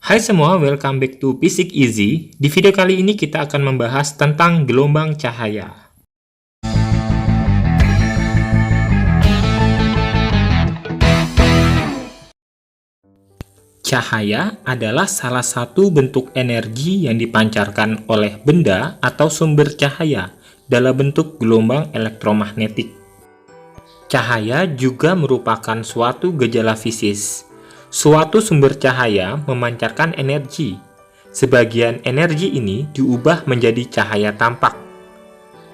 Hai semua, welcome back to Physics Easy. Di video kali ini kita akan membahas tentang gelombang cahaya. Cahaya adalah salah satu bentuk energi yang dipancarkan oleh benda atau sumber cahaya dalam bentuk gelombang elektromagnetik. Cahaya juga merupakan suatu gejala fisis. Suatu sumber cahaya memancarkan energi. Sebagian energi ini diubah menjadi cahaya tampak.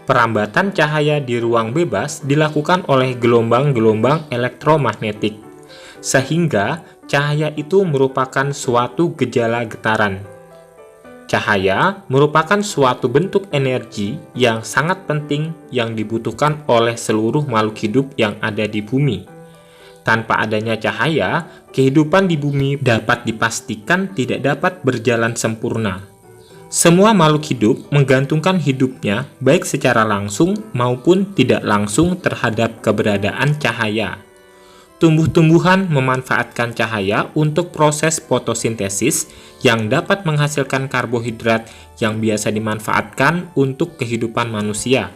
Perambatan cahaya di ruang bebas dilakukan oleh gelombang-gelombang elektromagnetik, sehingga cahaya itu merupakan suatu gejala getaran. Cahaya merupakan suatu bentuk energi yang sangat penting yang dibutuhkan oleh seluruh makhluk hidup yang ada di bumi. Tanpa adanya cahaya, kehidupan di bumi dapat dipastikan tidak dapat berjalan sempurna. Semua makhluk hidup menggantungkan hidupnya baik secara langsung maupun tidak langsung terhadap keberadaan cahaya. Tumbuh-tumbuhan memanfaatkan cahaya untuk proses fotosintesis yang dapat menghasilkan karbohidrat yang biasa dimanfaatkan untuk kehidupan manusia.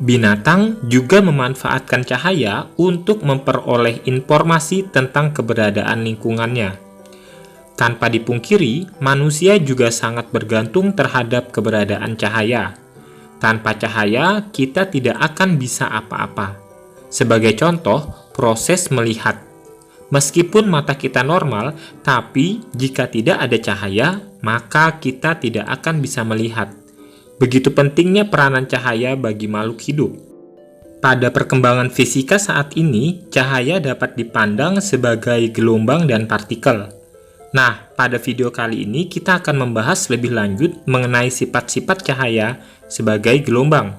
Binatang juga memanfaatkan cahaya untuk memperoleh informasi tentang keberadaan lingkungannya. Tanpa dipungkiri, manusia juga sangat bergantung terhadap keberadaan cahaya. Tanpa cahaya, kita tidak akan bisa apa-apa. Sebagai contoh, proses melihat. Meskipun mata kita normal, tapi jika tidak ada cahaya, maka kita tidak akan bisa melihat. Begitu pentingnya peranan cahaya bagi makhluk hidup. Pada perkembangan fisika saat ini, cahaya dapat dipandang sebagai gelombang dan partikel. Nah, pada video kali ini kita akan membahas lebih lanjut mengenai sifat-sifat cahaya sebagai gelombang.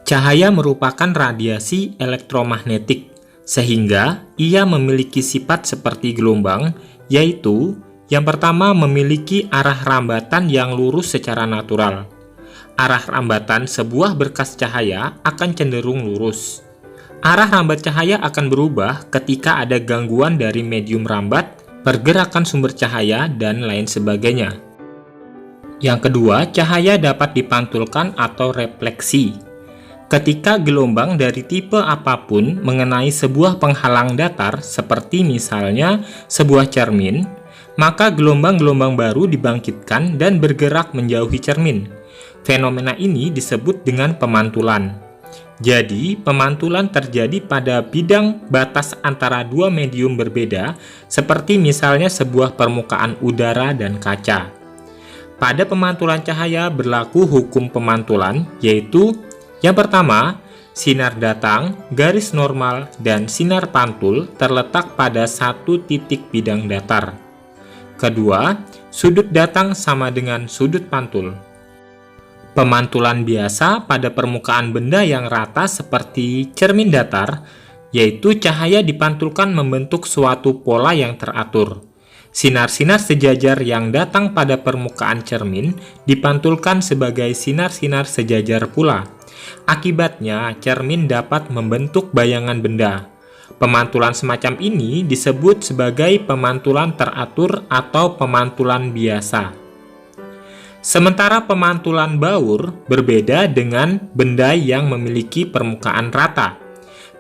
Cahaya merupakan radiasi elektromagnetik, sehingga ia memiliki sifat seperti gelombang, yaitu yang pertama, memiliki arah rambatan yang lurus secara natural. Arah rambatan sebuah berkas cahaya akan cenderung lurus. Arah rambat cahaya akan berubah ketika ada gangguan dari medium rambat, pergerakan sumber cahaya, dan lain sebagainya. Yang kedua, cahaya dapat dipantulkan atau refleksi. Ketika gelombang dari tipe apapun mengenai sebuah penghalang datar, seperti misalnya sebuah cermin, maka gelombang-gelombang baru dibangkitkan dan bergerak menjauhi cermin. Fenomena ini disebut dengan pemantulan. Jadi, pemantulan terjadi pada bidang batas antara dua medium berbeda, seperti misalnya sebuah permukaan udara dan kaca. Pada pemantulan cahaya berlaku hukum pemantulan, yaitu yang pertama, sinar datang, garis normal, dan sinar pantul terletak pada satu titik bidang datar. Kedua, sudut datang sama dengan sudut pantul. Pemantulan biasa pada permukaan benda yang rata seperti cermin datar, yaitu cahaya dipantulkan membentuk suatu pola yang teratur. Sinar-sinar sejajar yang datang pada permukaan cermin dipantulkan sebagai sinar-sinar sejajar pula. Akibatnya, cermin dapat membentuk bayangan benda. Pemantulan semacam ini disebut sebagai pemantulan teratur atau pemantulan biasa. Sementara pemantulan baur berbeda dengan benda yang memiliki permukaan rata.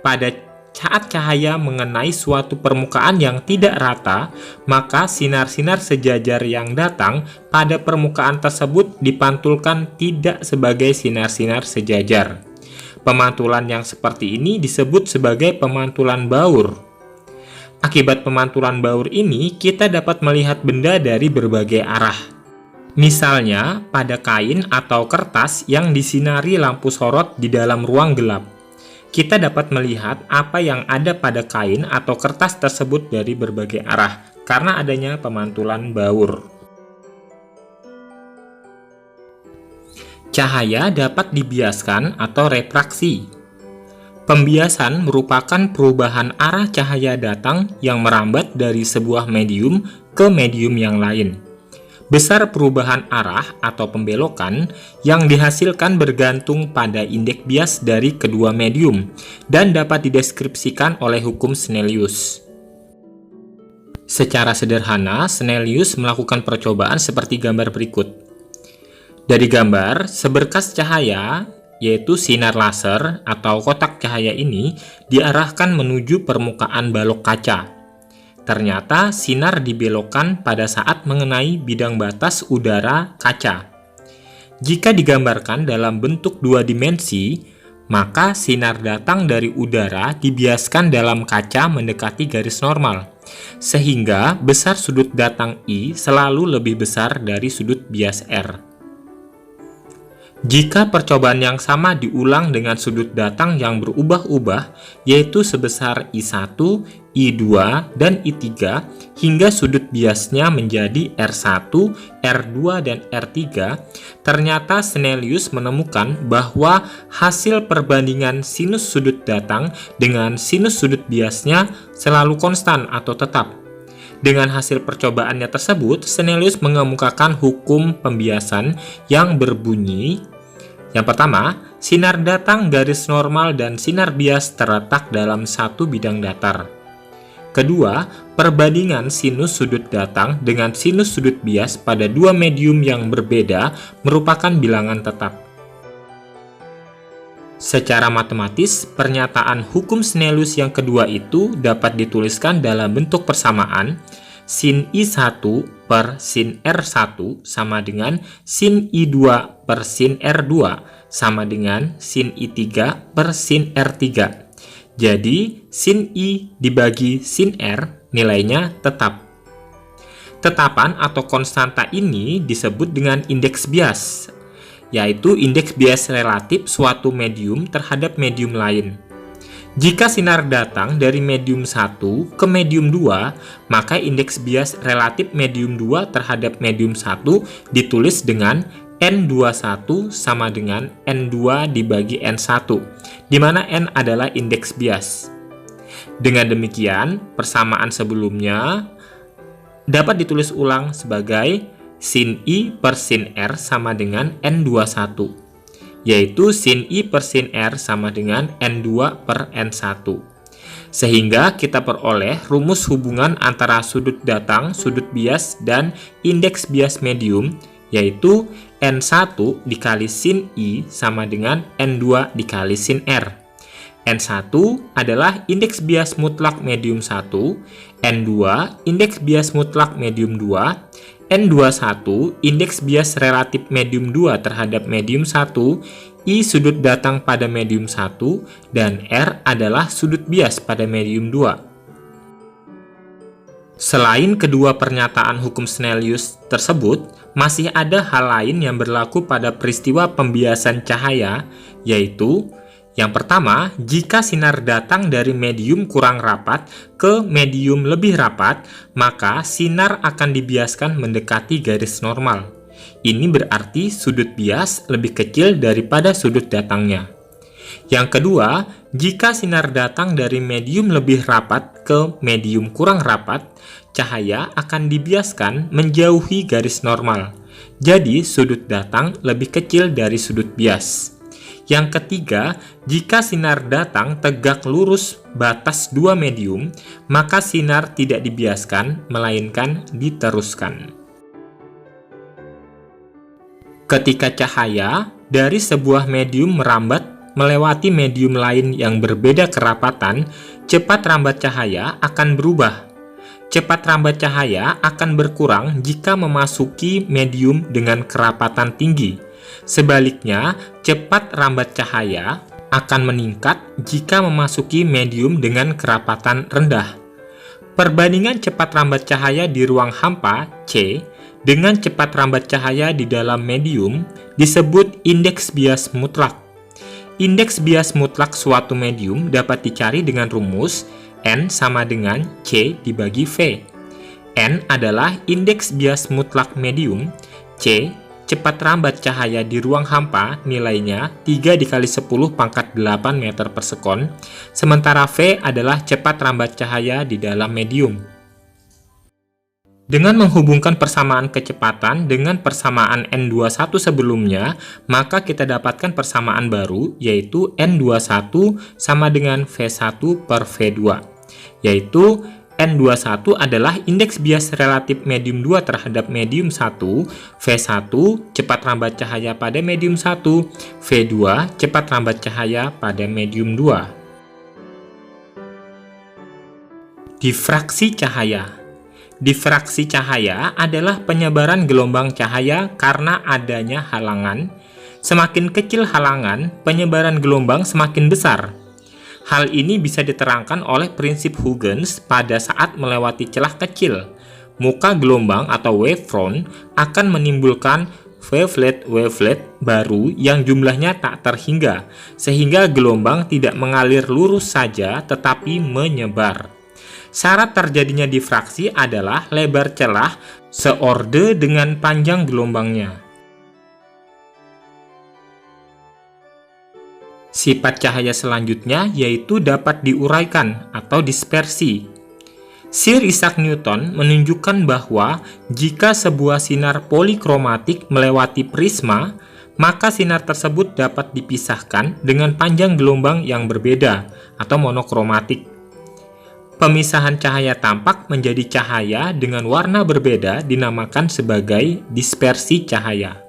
Pada saat cahaya mengenai suatu permukaan yang tidak rata, maka sinar-sinar sejajar yang datang pada permukaan tersebut dipantulkan tidak sebagai sinar-sinar sejajar. Pemantulan yang seperti ini disebut sebagai pemantulan baur. Akibat pemantulan baur ini, kita dapat melihat benda dari berbagai arah. Misalnya, pada kain atau kertas yang disinari lampu sorot di dalam ruang gelap. Kita dapat melihat apa yang ada pada kain atau kertas tersebut dari berbagai arah, karena adanya pemantulan baur. Cahaya dapat dibiaskan atau refraksi. Pembiasan merupakan perubahan arah cahaya datang yang merambat dari sebuah medium ke medium yang lain. Besar perubahan arah atau pembelokan yang dihasilkan bergantung pada indeks bias dari kedua medium dan dapat dideskripsikan oleh hukum Snellius. Secara sederhana, Snellius melakukan percobaan seperti gambar berikut. Dari gambar, seberkas cahaya, yaitu sinar laser atau kotak cahaya ini, diarahkan menuju permukaan balok kaca. Ternyata sinar dibelokkan pada saat mengenai bidang batas udara kaca. Jika digambarkan dalam bentuk dua dimensi, maka sinar datang dari udara dibiaskan dalam kaca mendekati garis normal, sehingga besar sudut datang I selalu lebih besar dari sudut bias R. Jika percobaan yang sama diulang dengan sudut datang yang berubah-ubah, yaitu sebesar I1, I2, dan I3, hingga sudut biasnya menjadi R1, R2, dan R3, ternyata Snellius menemukan bahwa hasil perbandingan sinus sudut datang dengan sinus sudut biasnya selalu konstan atau tetap. Dengan hasil percobaannya tersebut, Snellius mengemukakan hukum pembiasan yang berbunyi, yang pertama, sinar datang garis normal dan sinar bias terletak dalam satu bidang datar. Kedua, perbandingan sinus sudut datang dengan sinus sudut bias pada dua medium yang berbeda merupakan bilangan tetap. Secara matematis, pernyataan hukum Snellius yang kedua itu dapat dituliskan dalam bentuk persamaan sin I1 per sin R1 sama dengan sin I2 per sin R2 sama dengan sin I3 per sin R3. Jadi, sin I dibagi sin R nilainya tetap. Tetapan atau konstanta ini disebut dengan indeks bias, yaitu indeks bias relatif suatu medium terhadap medium lain. Jika sinar datang dari medium 1 ke medium 2, maka indeks bias relatif medium 2 terhadap medium 1 ditulis dengan N21 sama dengan N2 dibagi N1, di mana N adalah indeks bias. Dengan demikian, persamaan sebelumnya dapat ditulis ulang sebagai sin I per sin R sama dengan N21. Yaitu sin I per sin R sama dengan N2 per N1. Sehingga kita peroleh rumus hubungan antara sudut datang, sudut bias, dan indeks bias medium, yaitu N1 dikali sin I sama dengan N2 dikali sin R. N1 adalah indeks bias mutlak medium 1, N2 indeks bias mutlak medium 2, N21 indeks bias relatif medium 2 terhadap medium 1, I sudut datang pada medium 1, dan R adalah sudut bias pada medium 2. Selain kedua pernyataan hukum Snellius tersebut, masih ada hal lain yang berlaku pada peristiwa pembiasan cahaya, yaitu yang pertama, jika sinar datang dari medium kurang rapat ke medium lebih rapat, maka sinar akan dibiaskan mendekati garis normal. Ini berarti sudut bias lebih kecil daripada sudut datangnya. Yang kedua, jika sinar datang dari medium lebih rapat ke medium kurang rapat, cahaya akan dibiaskan menjauhi garis normal. Jadi, sudut datang lebih kecil dari sudut bias. Yang ketiga, jika sinar datang tegak lurus batas dua medium, maka sinar tidak dibiaskan, melainkan diteruskan. Ketika cahaya dari sebuah medium merambat melewati medium lain yang berbeda kerapatan, cepat rambat cahaya akan berubah. Cepat rambat cahaya akan berkurang jika memasuki medium dengan kerapatan tinggi. Sebaliknya, cepat rambat cahaya akan meningkat jika memasuki medium dengan kerapatan rendah. Perbandingan cepat rambat cahaya di ruang hampa, C, dengan cepat rambat cahaya di dalam medium disebut indeks bias mutlak. Indeks bias mutlak suatu medium dapat dicari dengan rumus N sama dengan C dibagi V. N adalah indeks bias mutlak medium, C cepat rambat cahaya di ruang hampa nilainya 3 dikali 10 pangkat 8 meter per sekon, sementara V adalah cepat rambat cahaya di dalam medium. Dengan menghubungkan persamaan kecepatan dengan persamaan N21 sebelumnya, maka kita dapatkan persamaan baru, yaitu N21 sama dengan V1 per V2, yaitu N21 adalah indeks bias relatif medium 2 terhadap medium 1, V1 cepat rambat cahaya pada medium 1, V2 cepat rambat cahaya pada medium 2. Difraksi cahaya. Difraksi cahaya adalah penyebaran gelombang cahaya karena adanya halangan. Semakin kecil halangan, penyebaran gelombang semakin besar. Hal ini bisa diterangkan oleh prinsip Huygens pada saat melewati celah kecil. Muka gelombang atau wavefront akan menimbulkan wavelet baru yang jumlahnya tak terhingga, sehingga gelombang tidak mengalir lurus saja tetapi menyebar. Syarat terjadinya difraksi adalah lebar celah seorde dengan panjang gelombangnya. Sifat cahaya selanjutnya yaitu dapat diuraikan atau dispersi. Sir Isaac Newton menunjukkan bahwa jika sebuah sinar polikromatik melewati prisma, maka sinar tersebut dapat dipisahkan dengan panjang gelombang yang berbeda atau monokromatik. Pemisahan cahaya tampak menjadi cahaya dengan warna berbeda dinamakan sebagai dispersi cahaya.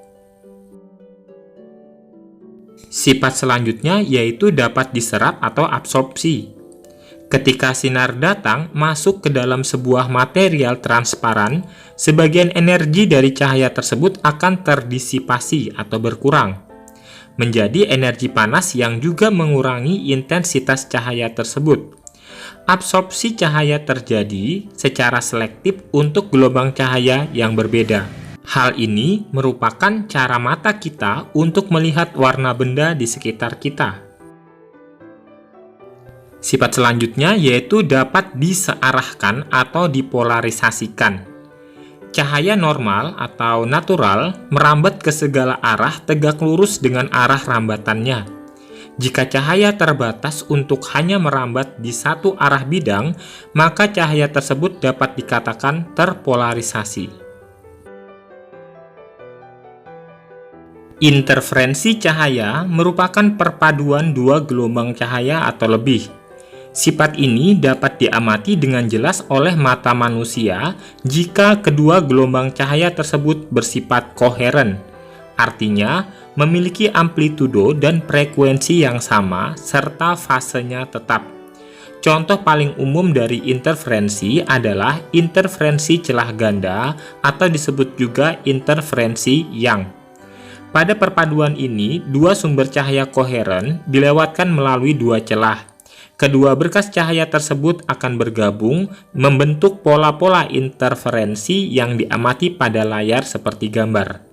Sifat selanjutnya yaitu dapat diserap atau absorpsi. Ketika sinar datang masuk ke dalam sebuah material transparan, sebagian energi dari cahaya tersebut akan terdisipasi atau berkurang, menjadi energi panas yang juga mengurangi intensitas cahaya tersebut. Absorpsi cahaya terjadi secara selektif untuk gelombang cahaya yang berbeda. Hal ini merupakan cara mata kita untuk melihat warna benda di sekitar kita. Sifat selanjutnya yaitu dapat disearahkan atau dipolarisasikan. Cahaya normal atau natural merambat ke segala arah tegak lurus dengan arah rambatannya. Jika cahaya terbatas untuk hanya merambat di satu arah bidang, maka cahaya tersebut dapat dikatakan terpolarisasi. Interferensi cahaya merupakan perpaduan dua gelombang cahaya atau lebih. Sifat ini dapat diamati dengan jelas oleh mata manusia jika kedua gelombang cahaya tersebut bersifat koheren, artinya memiliki amplitudo dan frekuensi yang sama serta fasenya tetap. Contoh paling umum dari interferensi adalah interferensi celah ganda atau disebut juga interferensi Young. Pada perpaduan ini, dua sumber cahaya koheren dilewatkan melalui dua celah. Kedua berkas cahaya tersebut akan bergabung membentuk pola-pola interferensi yang diamati pada layar seperti gambar.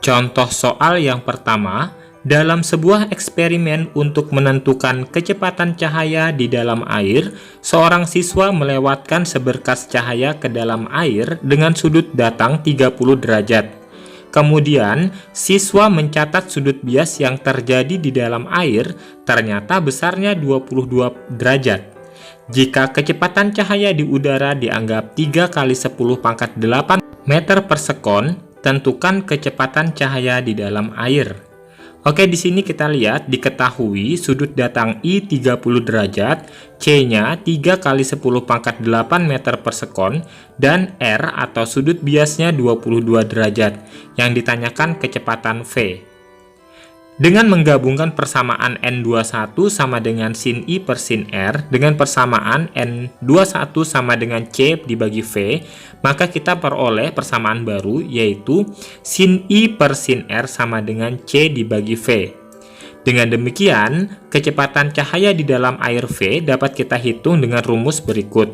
Contoh soal yang pertama, dalam sebuah eksperimen untuk menentukan kecepatan cahaya di dalam air, seorang siswa melewatkan seberkas cahaya ke dalam air dengan sudut datang 30 derajat. Kemudian, siswa mencatat sudut bias yang terjadi di dalam air ternyata besarnya 22 derajat. Jika kecepatan cahaya di udara dianggap 3 kali 10 pangkat 8 meter per sekon, tentukan kecepatan cahaya di dalam air. Oke, di sini kita lihat diketahui sudut datang I 30 derajat, C-nya 3 kali 10 pangkat 8 meter per sekon, dan R atau sudut biasnya 22 derajat, yang ditanyakan kecepatan V. Dengan menggabungkan persamaan N21 sama dengan sin I per sin R dengan persamaan N21 sama dengan C dibagi V, maka kita peroleh persamaan baru yaitu sin I per sin R sama dengan C dibagi V. Dengan demikian, kecepatan cahaya di dalam air V dapat kita hitung dengan rumus berikut.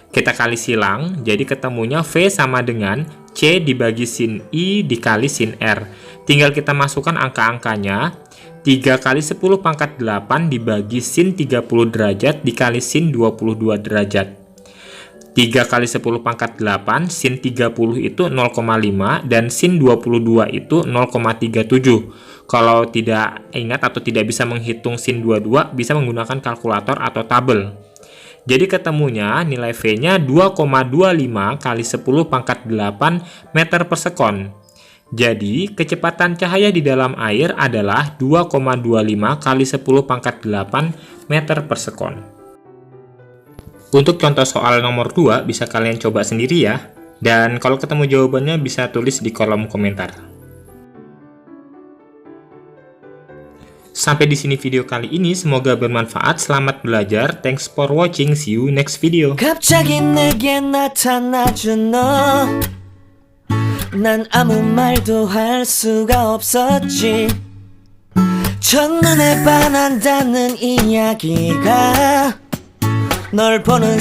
Kita kali silang, jadi ketemunya V sama dengan C dibagi sin I dikali sin R. Tinggal kita masukkan angka-angkanya, 3 kali 10 pangkat 8 dibagi sin 30 derajat dikali sin 22 derajat. 3 kali 10 pangkat 8, sin 30 itu 0,5 dan sin 22 itu 0,37. Kalau tidak ingat atau tidak bisa menghitung sin 22, bisa menggunakan kalkulator atau tabel. Jadi ketemunya nilai V-nya 2,25 kali 10 pangkat 8 meter per sekon. Jadi, kecepatan cahaya di dalam air adalah 2,25 kali 10 pangkat 8 meter per sekon. Untuk contoh soal nomor 2, bisa kalian coba sendiri ya. Dan kalau ketemu jawabannya bisa tulis di kolom komentar. Sampai di sini video kali ini, semoga bermanfaat. Selamat belajar. Thanks for watching. See you next video. 갑자기 내게 나타나준 너. 난 아무 말도 할 수가 없었지. 첫눈에 반한다는 이야기가 널 보는